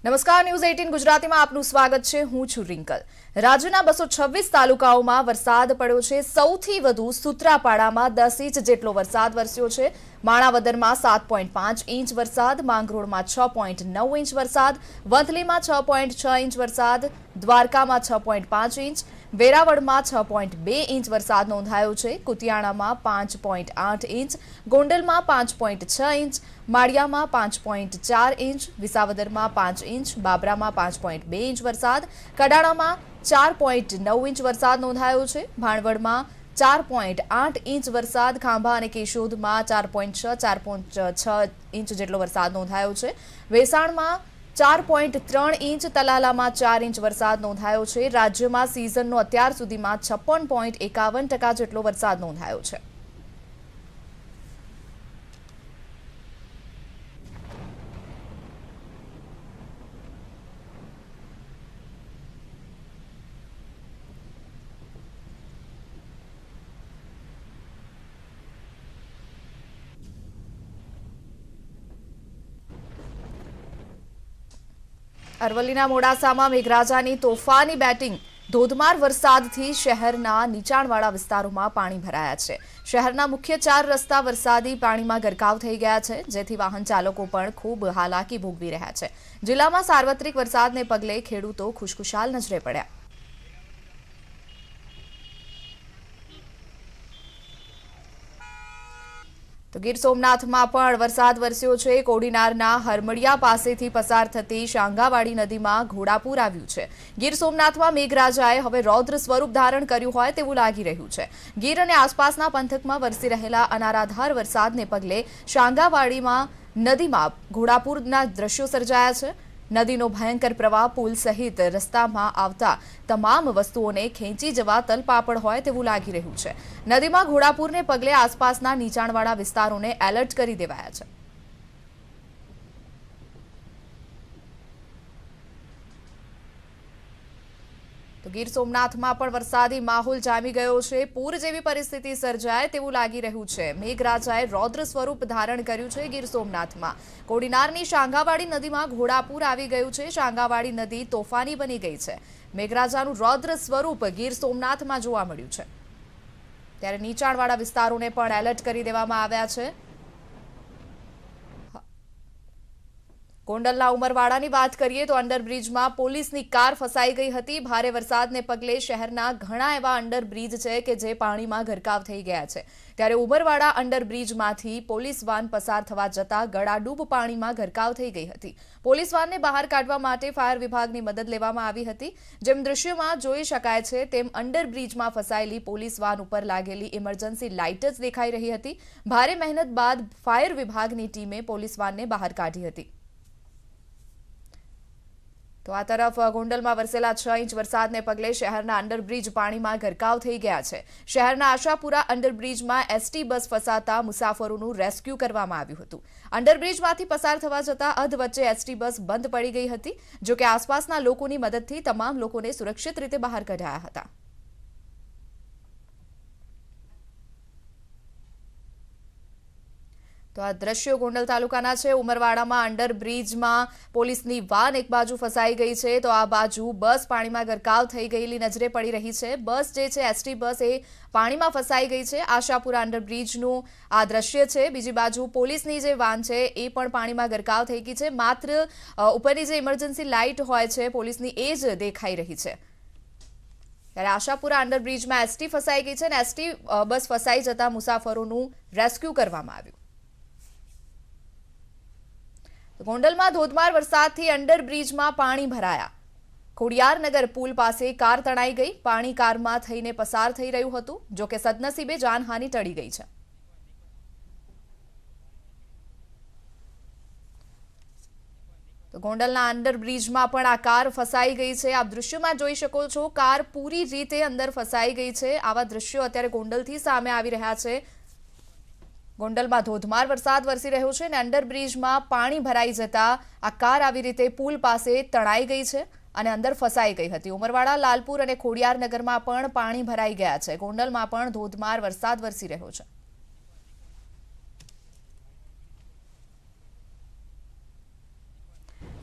નમસ્કાર, ન્યૂઝ 18 ગુજરાતીમાં આપનું સ્વાગત છે। હું છું રિંકલ। રાજ્યના 226 તાલુકાઓમાં વરસાદ પડ્યો છે। સૌથી વધુ સૂત્રાપાડામાં 10 ઇંચ જેટલો વરસાદ વરસ્યો છે। માણાવદરમાં 7.5 ઇંચ વરસાદ, માંગરોળમાં 6.9 ઇંચ વરસાદ, વંથલીમાં 6.6 ઇંચ વરસાદ, દ્વારકામાં 6.5 ઇંચ, વેરાવળમાં 6.2 ઇંચ વરસાદ નોંધાયો છે। કુતિયાણામાં 5.8 ઇંચ, ગોંડલમાં 5.6 ઇંચ, માળિયામાં 5.4 ઇંચ, વિસાવદરમાં 5 ઇંચ, બાબરામાં 5.2 ઇંચ વરસાદ, કડાણામાં 4.9 ઇંચ વરસાદ નોંધાયો છે। ભાણવડમાં 4.8 ઇંચ વરસાદ, ખાંભા અને કેશોદમાં 4.6 ઇંચ જેટલો વરસાદ નોંધાયો છે। વેસાણમાં 4.3 ઇંચ, તલાલામાં 4 ઇંચ વરસાદ નોંધાયો છે। રાજ્યમાં સિઝનનો અત્યાર સુધીમાં 56.51% જેટલો વરસાદ નોંધાયો છે। અરવલ્લીના મોડાસામાં મેઘરાજાની તોફાની બેટિંગ, ધોધમાર વરસાદથી શહેરના નીચાણવાળા વિસ્તારોમાં પાણી ભરાયા છે। શહેરના મુખ્ય 4 રસ્તા વરસાદી પાણીમાં ગરકાવ થઈ ગયા છે, જેથી વાહન ચાલકો પણ ખૂબ હાલાકી ભોગવી રહ્યા છે। જિલ્લામાં સાર્વત્રિક વરસાદને પગલે ખેડૂતો ખુશખુશાલ નજરે પડ્યા। તો ગીર સોમનાથમાં પણ વરસાદ વરસ્યો છે। કોડીનારના હરમડિયા પાસેથી પસાર થતી શાંગાવાડી નદીમાં ઘોડાપૂર આવ્યું છે। ગીર સોમનાથમાં મેઘરાજાએ હવે રૌદ્ર સ્વરૂપ ધારણ કર્યું હોય તેવું લાગી રહ્યું છે। ગીર અને આસપાસના પંથકમાં વરસી રહેલા અનારાધાર વરસાદને પગલે શાંગાવાડીમાં નદીમાં ઘોડાપૂરના દ્રશ્યો સર્જાયા છે। નદીનો ભયંકર પ્રવાહ પુલ સહિત રસ્તામાં આવતા તમામ વસ્તુઓને ખેંચી જવા તલપાપડ હોય તેવું લાગી રહ્યું છે। નદીમાં ઘોડાપૂરને પગલે આસપાસના નીચાણવાળા વિસ્તારોને એલર્ટ કરી દેવાયા છે। તો ગીર સોમનાથમાં પણ વરસાદી માહોલ જામી ગયો છે। પૂર જેવી પરિસ્થિતિ સર્જાય તેવું લાગી રહ્યું છે। મેઘરાજાએ રૌદ્ર સ્વરૂપ ધારણ કર્યું છે। ગીર સોમનાથમાં કોડીનારની શાંગાવાડી નદીમાં ઘોડાપૂર આવી ગયું છે। શાંગાવાડી નદી તોફાની બની ગઈ છે। મેઘરાજાનું રૌદ્ર સ્વરૂપ ગીર સોમનાથમાં જોવા મળ્યું છે, ત્યારે નીચાણવાળા વિસ્તારોને પણ એલર્ટ કરી દેવામાં આવ્યા છે। ગોંડલના ઉમરવાડાની વાત કરીએ તો અંડરબ્રિજમાં પોલીસની કાર ફસાઈ ગઈ હતી। ભારે વરસાદને પગલે શહેરના ઘણા એવા અંડરબ્રિજ છે કે જે પાણીમાં ગરકાવ થઈ ગયા છે, ત્યારે ઉમરવાડા અંડરબ્રિજમાંથી પોલીસ વાન પસાર થવા જતા ગળાડૂબ પાણીમાં ગરકાવ થઈ ગઈ હતી। પોલીસ વાનને બહાર કાઢવા માટે ફાયર વિભાગની મદદ લેવામાં આવી હતી। જેમ દૃશ્યમાં જોઈ શકાય છે તેમ અંડરબ્રિજમાં ફસાયેલી પોલીસ વાન ઉપર લાગેલી ઇમરજન્સી લાઇટ જ દેખાઈ રહી હતી। ભારે મહેનત બાદ ફાયર વિભાગની ટીમે પોલીસ વાનને બહાર કાઢી હતી। તો આ તરફ ગોંડલમાં વરસેલા 6 ઇંચ વરસાદને પગલે શહેરના અંડરબ્રિજ પાણીમાં ગરકાવ થઈ ગયા છે। શહેરના આશાપુરા અંડરબ્રિજમાં એસટી બસ ફસાતા મુસાફરોનું રેસ્ક્યુ કરવામાં આવ્યું હતું। અંડરબ્રિજમાંથી પસાર થવા જતા અધવચ્ચે એસટી બસ બંધ પડી ગઈ હતી, જો કે આસપાસના લોકોની મદદથી તમામ લોકોને સુરક્ષિત રીતે બહાર કઢાયા હતા। તો આ દ્રશ્યો ગોંડલ તાલુકાના છે। ઉમરવાડામાં અંડરબ્રિજમાં પોલીસની વાન એક બાજુ ફસાઈ ગઈ છે, તો આ બાજુ બસ પાણીમાં ગરકાવ થઈ ગયેલી નજરે પડી રહી છે। બસ જે છે એસટી બસ એ પાણીમાં ફસાઈ ગઈ છે। આશાપુરા અંડરબ્રિજનું આ દ્રશ્ય છે। બીજી બાજુ પોલીસની જે વાન છે એ પણ પાણીમાં ગરકાવ થઈ ગઈ છે। માત્ર ઉપરની જે ઇમરજન્સી લાઇટ હોય છે પોલીસની એ જ દેખાઈ રહી છે। ત્યારે આશાપુરા અંડરબ્રિજમાં એસટી ફસાઈ ગઈ છે અને એસટી બસ ફસાઈ જતા મુસાફરોનું રેસ્ક્યુ કરવામાં આવ્યું। ગોંડલમાં ધોધમાર વરસાદથી અંડરબ્રિજમાં પાણી ભરાયા। ખોડિયારનગર પુલ પાસે કાર તણાઈ ગઈ। પાણી કારમાં થઈને પસાર થઈ રહ્યું હતું, જો કે સદનસીબે જાનહાનિ ટળી ગઈ છે। તો ગોંડલના અંડરબ્રિજમાં પણ આ કાર ફસાઈ ગઈ છે। આપ દૃશ્યમાં જોઈ શકો છો, કાર પૂરી રીતે અંદર ફસાઈ ગઈ છે। આવા દ્રશ્યો અત્યારે ગોંડલથી સામે આવી રહ્યા છે। ગોંડલમાં ધોધમાર વરસાદ વરસી રહ્યો છે અને અંડરબ્રિજમાં પાણી ભરાઈ જતા આ કાર આવી રીતે પુલ પાસે તણાઈ ગઈ છે અને અંદર ફસાઈ ગઈ હતી। ઉમરવાડા, લાલપુર અને ખોડિયારનગરમાં પણ પાણી ભરાઈ ગયા છે। ગોંડલમાં પણ ધોધમાર વરસાદ વરસી રહ્યો છે।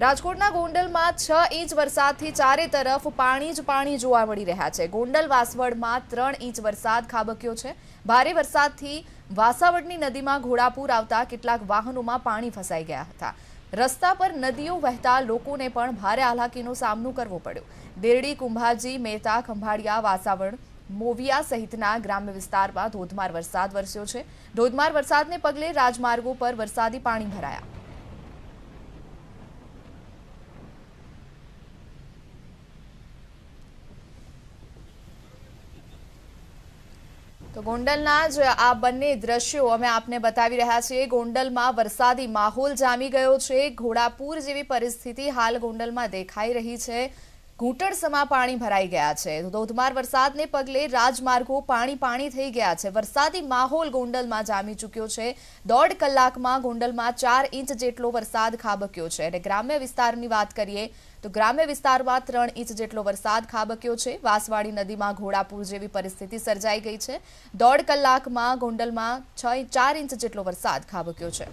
રાજકોટના ગોંડલમાં 6 ઇંચ વરસાદથી ચારે તરફ પાણી જ પાણી જોવા મળી રહ્યા છે। ગોંડલ વાસવડમાં 3 ઇંચ વરસાદ ખાબક્યો છે। ભારે વરસાદથી વાસાવડની નદીમાં ઘોડાપૂર આવતા કેટલાક વાહનોમાં પાણી ફસાઈ ગયા હતા। રસ્તા પર નદીઓ વહેતા લોકોને પણ ભારે હાલાકીનો સામનો કરવો પડ્યો। દેરડી, કુંભાજી, મહેતા, ખંભાળિયા, વાસાવડ, મોવિયા સહિતના ગ્રામ્ય વિસ્તારમાં ધોધમાર વરસાદ વરસ્યો છે। ધોધમાર વરસાદને પગલે રાજમાર્ગો પર વરસાદી પાણી ભરાયા। તો ગોંડલના જ આ બંને દ્રશ્યો અમે આપને બતાવી રહ્યા છીએ। ગોંડલમાં વરસાદી માહોલ જામી ગયો છે। ઘોડાપૂર જેવી પરિસ્થિતિ હાલ ગોંડલમાં દેખાઈ રહી છે। ઘૂંટણસમાં પાણી ભરાઈ ગયા છે। ધોધમાર વરસાદને પગલે રાજમાર્ગો પાણી થઈ ગયા છે। વરસાદી માહોલ ગોંડલમાં જામી ચૂક્યો છે। 1.5 કલાકમાં ગોંડલમાં 4 ઇંચ જેટલો વરસાદ ખાબક્યો છે। અને ગ્રામ્ય વિસ્તારની વાત કરીએ તો ગ્રામ્ય વિસ્તારમાં 3 ઇંચ જેટલો વરસાદ ખાબક્યો છે। વાસવાડી નદીમાં ઘોડાપૂર જેવી પરિસ્થિતિ સર્જાઈ ગઈ છે। 1.5 કલાકમાં ગોંડલમાં 4 ઇંચ જેટલો વરસાદ ખાબક્યો છે।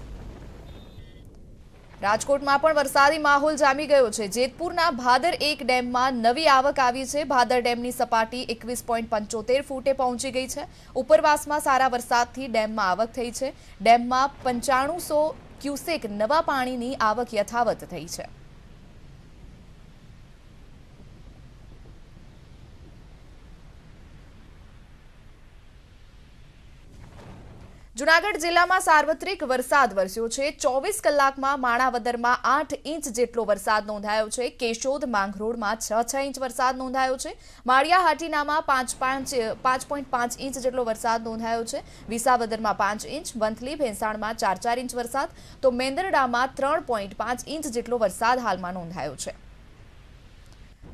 રાજકોટમાં પણ વરસાદી માહોલ જામી ગયો છે। જેતપુરના ભાદર 1 ડેમમાં નવી આવક આવી છે। ભાદર ડેમની સપાટી 21.75 ફૂટે પહોંચી ગઈ છે। ઉપરવાસમાં સારા વરસાદથી ડેમમાં આવક થઈ છે। ડેમમાં 9500 ક્યુસેક નવા પાણીની આવક યથાવત થઈ છે। જૂનાગઢ જિલ્લામાં સાર્વત્રિક વરસાદ વરસ્યો છે। 24 કલાકમાં માણાવદરમાં 8 ઇંચ જેટલો વરસાદ નોંધાયો છે। કેશોદ, માંગરોળમાં 6 ઇંચ વરસાદ નોંધાયો છે। માળિયા હાટીનામાં 5.5 ઇંચ જેટલો વરસાદ નોંધાયો છે। વિસાવદરમાં 5 ઇંચ, વંથલી, ભેંસાણમાં 4 ઇંચ વરસાદ, તો મેંદરડામાં 3.5 ઇંચ જેટલો વરસાદ હાલમાં નોંધાયો છે।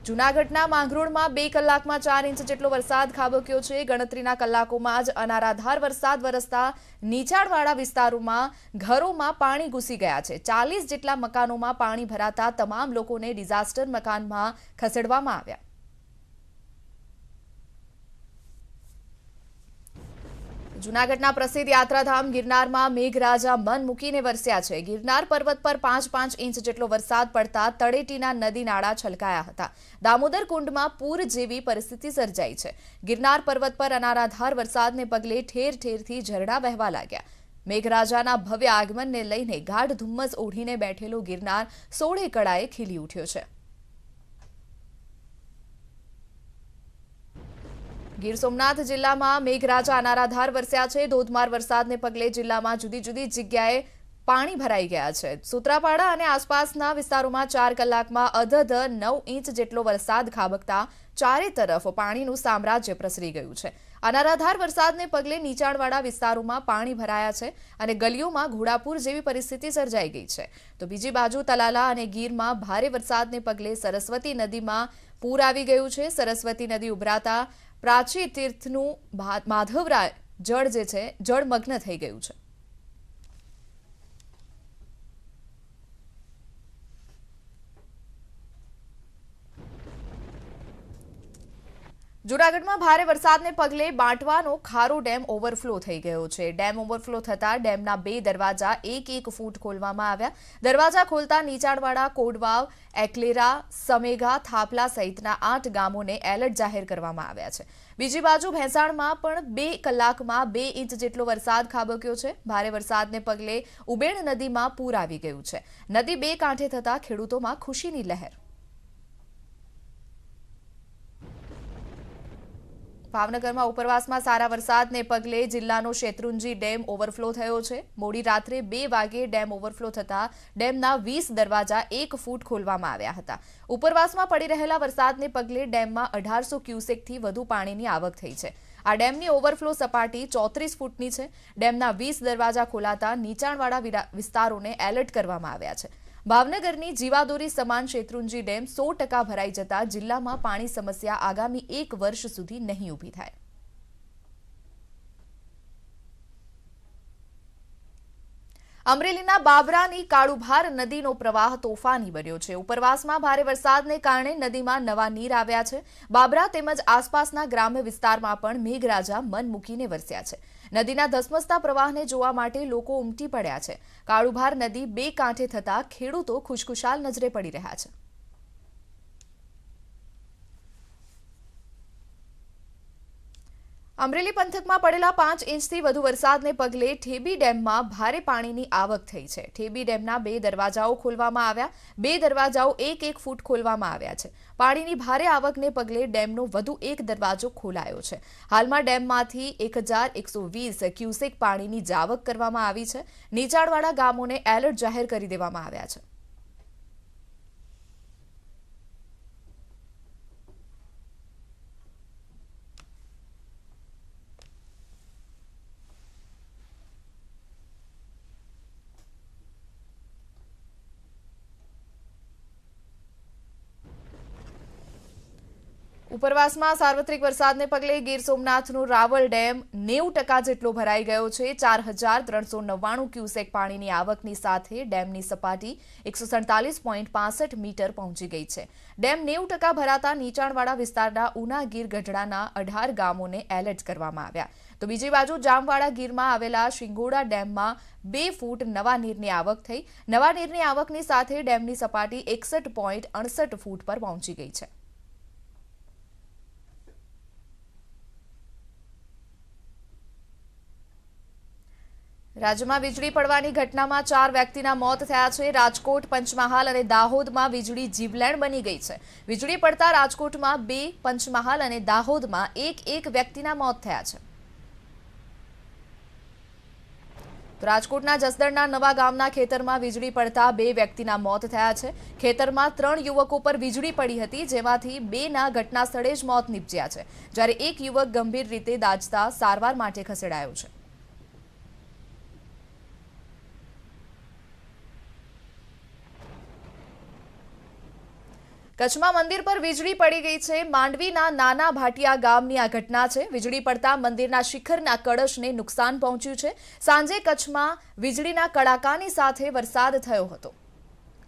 જૂનાગઢના માંગરોળમાં 2 કલાકમાં 4 ઇંચ જેટલો વરસાદ ખાબક્યો છે। ગણતરીના કલાકોમાં જ અનારાધાર વરસાદ વરસતા નીચાણવાળા વિસ્તારોમાં ઘરોમાં પાણી ઘૂસી ગયા છે। 40 જેટલા મકાનોમાં પાણી ભરાતા તમામ લોકોને ડિઝાસ્ટર મકાનમાં ખસેડવામાં આવ્યા। જૂનાગઢના પ્રસિદ્ધ યાત્રાધામ ગિરનારમાં મેઘરાજા મન મૂકીને વરસ્યા છે। ગિરનાર પર્વત પર 5 ઇંચ જેટલો વરસાદ પડતા તળેટીના નદી નાળા છલકાયા હતા। દામોદર કુંડમાં પૂર જેવી પરિસ્થિતિ સર્જાઈ છે। ગિરનાર પર્વત પર અનારાધાર વરસાદને પગલે ઠેર ઠેરથી ઝરણા વહેવા લાગ્યા। મેઘરાજાના ભવ્ય આગમનને લઈને ગાઢ ધુમ્મસ ઓઢીને બેઠેલો ગિરનાર 16 કળાએ ખીલી ઉઠ્યો છે। ગીર સોમનાથ જિલ્લામાં મેઘરાજા અનારાધાર વરસ્યા છે। ધોધમાર વરસાદને પગલે જિલ્લામાં જુદી જુદી જગ્યાએ પાણી ભરાઈ ગયા છે। સૂત્રાપાડા અને આસપાસના વિસ્તારોમાં 4 કલાકમાં અધધ 9 ઇંચ જેટલો વરસાદ ખાબકતા ચારે તરફ પાણીનું સામ્રાજ્ય પ્રસરી ગયું છે। અનારાધાર વરસાદને પગલે નીચાણવાળા વિસ્તારોમાં પાણી ભરાયા છે અને ગલીઓમાં ઘોડાપૂર જેવી પરિસ્થિતિ સર્જાઈ ગઈ છે। તો બીજી બાજુ તલાલા અને ગીરમાં ભારે વરસાદને પગલે સરસ્વતી નદીમાં પૂર આવી ગયું છે। સરસ્વતી નદી ઉભરાતા પ્રાચી તીર્થનું માધવરાય જળમગ્ન થઈ ગયું છે। જૂનાગઢમાં ભારે વરસાદને પગલે બાંટવાનો ખારો ડેમ ઓવરફ્લો થઈ ગયો છે। ડેમ ઓવરફ્લો થતાં ડેમના 2 દરવાજા 1 ફૂટ ખોલવામાં આવ્યા। દરવાજા ખોલતા નીચાણવાળા કોડવાવ, એકલેરા, સમેઘા, થાપલા સહિતના 8 ગામોને એલર્ટ જાહેર કરવામાં આવ્યા છે। બીજી બાજુ ભેંસાણમાં પણ 2 કલાકમાં 2 ઇંચ જેટલો વરસાદ ખાબક્યો છે। ભારે વરસાદને પગલે ઉબેણ નદીમાં પૂર આવી ગયું છે। નદી 2 કાંઠે થતા ખેડૂતોમાં ખુશીની લહેર। ભાવનગરમાં ઉપરવાસમાં સારા વરસાદને પગલે જિલ્લાનો શેત્રુંજી ડેમ ઓવરફ્લો થયો છે। મોડી રાત્રે 2 વાગે ડેમ ઓવરફ્લો થતા ડેમના 20 દરવાજા 1 ફૂટ ખોલવામાં આવ્યા હતા। ઉપરવાસમાં પડી રહેલા વરસાદને પગલે ડેમમાં 1800 ક્યુસેકથી વધુ પાણીની આવક થઈ છે। આ ડેમની ઓવરફ્લો સપાટી 34 ફૂટની છે। ડેમના 20 દરવાજા ખોલાતા નીચાણવાળા વિસ્તારોને એલર્ટ કરવામાં આવ્યા છે। ભાવનગરની જીવાદોરી સમાન શેત્રુંજી ડેમ 100% ભરાઈ જતા જિલ્લામાં પાણી સમસ્યા આગામી 1 વર્ષ સુધી નહીં ઊભી થાય। અમરેલીના બાબરાની કાળુભાર નદીનો પ્રવાહ તોફાની બન્યો છે। ઉપરવાસમાં ભારે વરસાદને કારણે નદીમાં નવા નીર આવ્યા છે। બાબરા તેમજ આસપાસના ગ્રામ્ય વિસ્તારમાં પણ મેઘરાજા મન મૂકીને વરસ્યા છે। નદીના ધસમસતા પ્રવાહને જોવા માટે લોકો ઉમટી પડ્યા છે. કાળુભાર નદી બે કાંઠે થતા ખેડૂતો ખુશખુશાલ નજરે પડી રહ્યા છે. અમરેલી પંથકમાં પડેલા 5 ઇંચથી વધુ વરસાદને પગલે ઠેબી ડેમમાં ભારે પાણીની આવક થઈ છે. ઠેબી ડેમના 2 દરવાજાઓ ખોલવામાં આવ્યા. 2 દરવાજાઓ 1-1 ફૂટ ખોલવામાં આવ્યા છે. પાણીની ભારે આવકને પગલે ડેમનો વધુ એક દરવાજો ખોલાયો છે. હાલમાં ડેમમાંથી 1120 ક્યુસેક પાણીની જાવક કરવામાં આવી છે. નીચાણવાળા ગામોને એલર્ટ જાહેર કરી દેવામાં આવ્યા છે. ઉપરવાસમાં સાર્વત્રિક વરસાદને પગલે ગીર સોમનાથનો રાવલ ડેમ 90% જેટલો ભરાઈ ગયો છે. 4399 ક્યુસેક પાણીની આવકની સાથે ડેમની સપાટી 147.65 મીટર પહોંચી ગઈ છે. ડેમ 90% ભરાતા નીચાણવાળા વિસ્તારના ઉના ગીર ગઢડાના 18 ગામોને એલર્ટ કરવામાં આવ્યા. તો બીજી બાજુ જામવાડા ગીરમાં આવેલા શિંગોડા ડેમમાં 2 ફૂટ નવા નીરની આવક થઈ. નવા નીરની આવકની સાથે ડેમની સપાટી 61.68 ફૂટ પર પહોંચી ગઈ છે. રાજ્યમાં વીજળી પડવાની ઘટનામાં 4 વ્યક્તિના મોત થયા છે. રાજકોટ, પંચમહાલ અને દાહોદમાં વીજળી જીવલેણ બની ગઈ છે. વીજળી પડતા રાજકોટમાં 2, પંચમહાલ અને દાહોદમાં 1-1 વ્યક્તિના મોત થયા છે. તો રાજકોટના જસદણના નવા ગામના ખેતરમાં વીજળી પડતા 2 વ્યક્તિના મોત થયા છે. ખેતરમાં 3 યુવકો પર વીજળી પડી હતી, જેમાંથી 2ના ઘટના સ્થળે જ મોત નીપજ્યા છે, જ્યારે 1 યુવક ગંભીર રીતે દાઝતા સારવાર માટે ખસેડાયો છે. કચ્છમાં મંદિર પર વીજળી પડી ગઈ છે. માંડવીના નાના ભાટિયા ગામની આ ઘટના છે. વીજળી પડતા મંદિરના શિખરના કળશને નુકસાન પહોંચ્યું છે. સાંજે કચ્છમાં વીજળીના કડાકાની સાથે વરસાદ થયો હતો.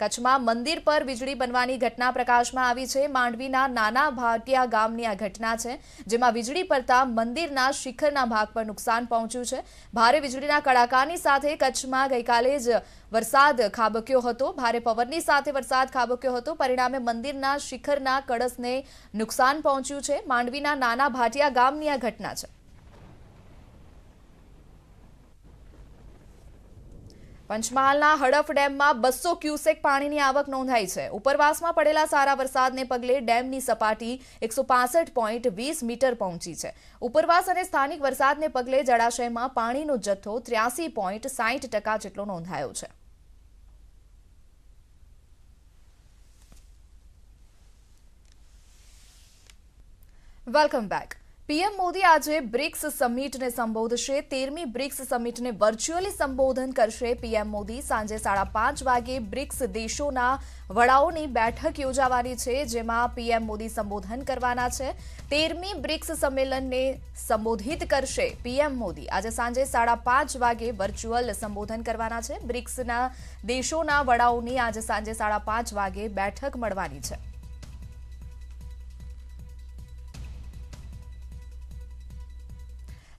કચ્છમાં મંદિર પર વીજળી બનવાની ઘટના પ્રકાશમાં આવી છે. માંડવીના નાના ભાટિયા ગામની આ ઘટના છે, જેમાં વીજળી પડતા મંદિરના શિખરના ભાગ પર નુકસાન પહોંચ્યું છે. ભારે વીજળીના કડાકાની સાથે કચ્છમાં ગઈકાલે જ વરસાદ ખાબક્યો હતો. ભારે પવનની સાથે વરસાદ ખાબક્યો હતો. પરિણામે મંદિરના શિખરના કળશને નુકસાન પહોંચ્યું છે. માંડવીના નાના ભાટિયા ગામની આ ઘટના છે. પંચમહાલના હડફ ડેમમાં 200 ક્યુસેક પાણીની આવક નોંધાઈ છે. ઉપરવાસમાં પડેલા સારા વરસાદને પગલે ડેમની સપાટી 165.20 મીટર પહોંચી છે. ઉપરવાસ અને સ્થાનિક વરસાદને પગલે જળાશયમાં પાણીનો જથ્થો 83.60% જેટલો નોંધાયો છે. Welcome back. પીએમ મોદી આજે બ્રિક્સ સમિટને સંબોધશે. 13મી બ્રિક્સ સમિટને વર્ચ્યુઅલી સંબોધન કરશે પીએમ મોદી. સાંજે 5:30 વાગે બ્રિક્સ દેશોના વડાઓની બેઠક યોજાવાની છે, જેમાં પીએમ મોદી સંબોધન કરવાના છે. 13મી બ્રિક્સ સંમેલનને સંબોધિત કરશે પીએમ મોદી. આજે સાંજે 5:30 વાગે વર્ચ્યુઅલ સંબોધન કરવાના છે. બ્રિક્સના દેશોના વડાઓની આજે સાંજે 5:30 વાગે બેઠક મળવાની છે.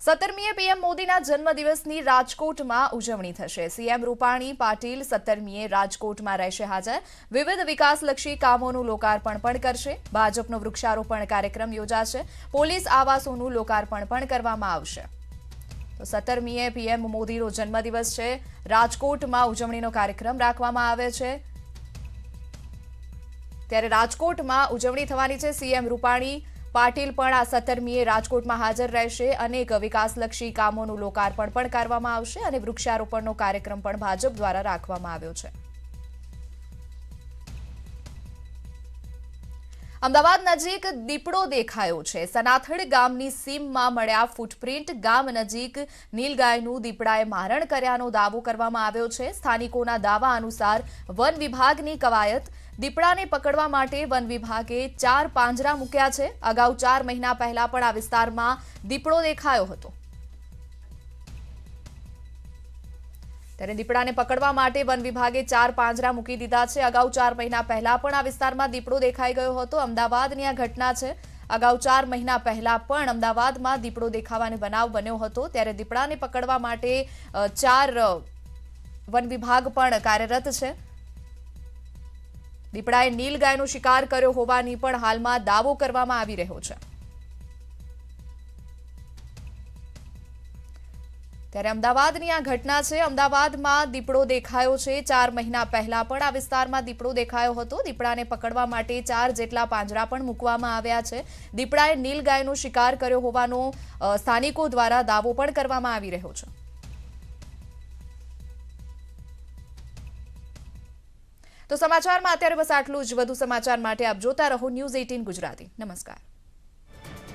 17મીએ પીએમ મોદીના જન્મદિવસની રાજકોટમાં ઉજવણી થશે. સીએમ રૂપાણી પાટીલ 17મીએ રાજકોટમાં રહેશે હાજર. વિવિધ વિકાસલક્ષી કામોનું લોકાર્પણ પણ કરશે. ભાજપનો વૃક્ષારોપણ કાર્યક્રમ યોજાશે. પોલીસ આવાસોનું લોકાર્પણ પણ કરવામાં આવશે. તો 17મીએ પીએમ મોદીનો જન્મદિવસ છે. રાજકોટમાં ઉજવણીનો કાર્યક્રમ રાખવામાં આવે છે. ત્યારે રાજકોટમાં ઉજવણી થવાની છે. સીએમ રૂપાણી પાટીલ પણ આ 17મીએ રાજકોટમાં હાજર રહેશે. અનેક વિકાસલક્ષી કામોનું લોકાર્પણ પણ કરવામાં આવશે અને વૃક્ષારોપણનો કાર્યક્રમ પણ ભાજપ દ્વારા રાખવામાં આવ્યો છે. અમદાવાદ નજીક દીપડો દેખાયો છે. સનાથડ ગામની સીમમાં મળ્યા ફૂટપ્રિન્ટ. ગામ નજીક નીલગાયનું દીપડાએ મારણ કર્યાનો દાવો કરવામાં આવ્યો છે. સ્થાનિકોના દાવા અનુસાર વન વિભાગની કવાયત. દીપડાને પકડવા માટે વન વિભાગે 4 પાંજરા મૂક્યા છે. અગાઉ 4 મહિના પહેલા પણ આ વિસ્તારમાં દીપડો દેખાયો હતો. ત્યારે દીપડાને પકડવા માટે વન વિભાગે 4 પાંજરા મૂકી દીધા છે. અગાઉ 4 મહિના પહેલા પણ આ વિસ્તારમાં દીપડો દેખાઈ ગયો હતો. અમદાવાદની આ ઘટના છે. અગાઉ 4 મહિના પહેલા પણ અમદાવાદમાં દીપડો દેખાવાનો બનાવ બન્યો હતો, ત્યારે દીપડાને પકડવા માટે 4 વન વિભાગ પણ કાર્યરત છે. દીપડાએ નીલગાયનો શિકાર કર્યો હોવાની પણ હાલમાં દાવો કરવામાં આવી રહ્યો છે. ત્યારે અમદાવાદની આ ઘટના છે. અમદાવાદમાં દીપડો દેખાયો છે. 4 મહિના પહેલા પણ આ વિસ્તારમાં દીપડો દેખાયો હતો. દીપડાને પકડવા માટે 4 જેટલા પાંજરા પણ મૂકવામાં આવ્યા છે. દીપડાએ નીલગાયનો શિકાર કર્યો હોવાનો સ્થાનિકો દ્વારા દાવો પણ કરવામાં આવી રહ્યો છે. તો સમાચારમાં અત્યારે બસ આટલું જ. વધુ સમાચાર માટે આપ જોતા રહો News 18 ગુજરાતી. નમસ્કાર.